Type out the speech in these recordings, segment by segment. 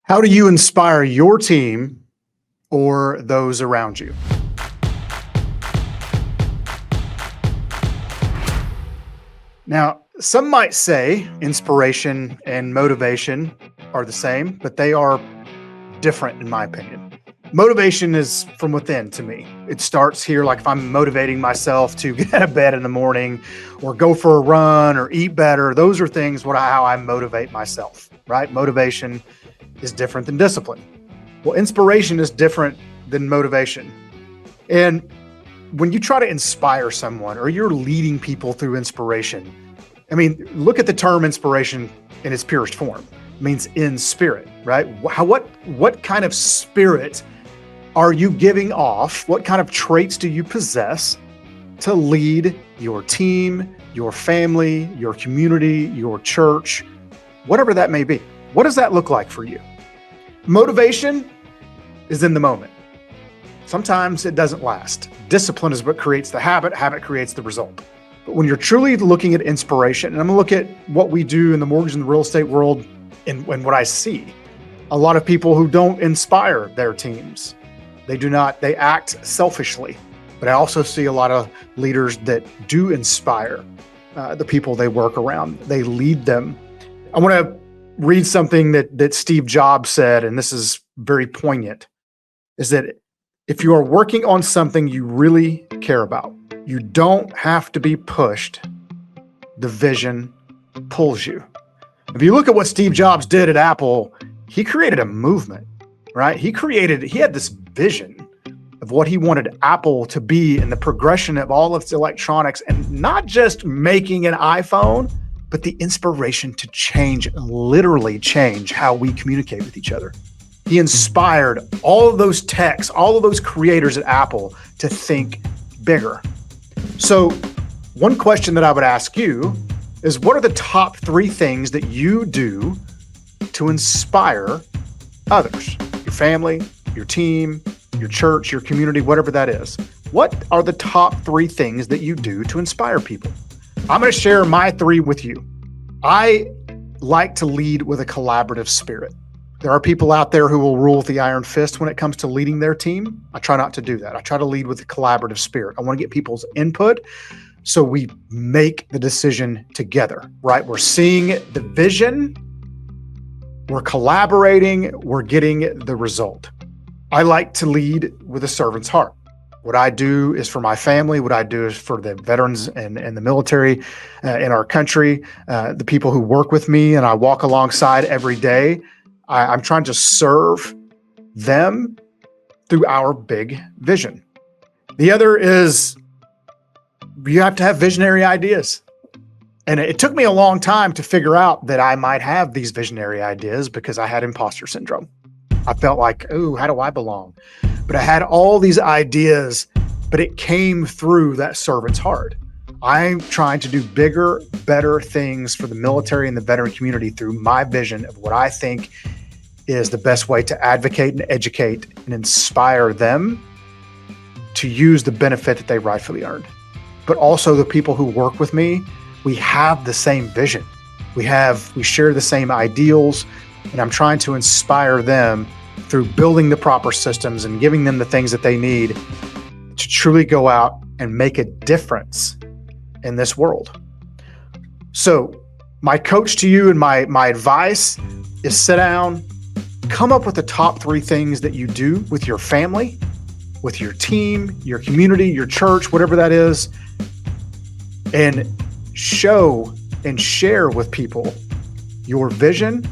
How do you inspire your team or those around you? Now, some might say inspiration and motivation are the same, but they are different in my opinion. Motivation is from within to me. It starts here, like if I'm motivating myself to get out of bed in the morning or go for a run or eat better. Those are things how I motivate myself, right? Motivation is different than discipline. Well, inspiration is different than motivation. And when you try to inspire someone or you're leading people through inspiration, I mean, look at the term inspiration in its purest form. It means in spirit, right? What kind of spirit are you giving off? What kind of traits do you possess to lead your team, your family, your community, your church, whatever that may be? What does that look like for you? Motivation is in the moment. Sometimes it doesn't last. Discipline is what creates the habit. Habit creates the result. But when you're truly looking at inspiration, and I'm gonna look at what we do in the mortgage and the real estate world and what I see, a lot of people who don't inspire their teams. They do not, they act selfishly. But I also see a lot of leaders that do inspire the people they work around. They lead them. I wanna read something that Steve Jobs said, and this is very poignant, is that if you are working on something you really care about, you don't have to be pushed. The vision pulls you. If you look at what Steve Jobs did at Apple, he created a movement, right? He had this vision of what he wanted Apple to be in the progression of all of its electronics, and not just making an iPhone, but the inspiration to literally change how we communicate with each other. He inspired all of those techs, all of those creators at Apple to think bigger. So one question that I would ask you is, what are the top 3 things that you do to inspire others? Your family, your team, your church, your community, whatever that is. What are the top 3 things that you do to inspire people? I'm going to share my 3 with you. I like to lead with a collaborative spirit. There are people out there who will rule with the iron fist when it comes to leading their team. I try not to do that. I try to lead with a collaborative spirit. I want to get people's input so we make the decision together, right? We're seeing the vision, we're collaborating, we're getting the result. I like to lead with a servant's heart. What I do is for my family. What I do is for the veterans and the military in our country, the people who work with me and I walk alongside every day. I'm trying to serve them through our big vision. The other is you have to have visionary ideas. And it took me a long time to figure out that I might have these visionary ideas because I had imposter syndrome. I felt like, oh, how do I belong? But I had all these ideas, but it came through that servant's heart. I'm trying to do bigger, better things for the military and the veteran community through my vision of what I think is the best way to advocate and educate and inspire them to use the benefit that they rightfully earned. But also the people who work with me, we have the same vision. We share the same ideals, and I'm trying to inspire them through building the proper systems and giving them the things that they need to truly go out and make a difference in this world. So my coach to you and my advice is sit down, come up with the top 3 things that you do with your family, with your team, your community, your church, whatever that is, and show and share with people your vision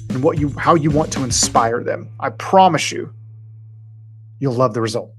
and how you want to inspire them. I promise you, you'll love the result.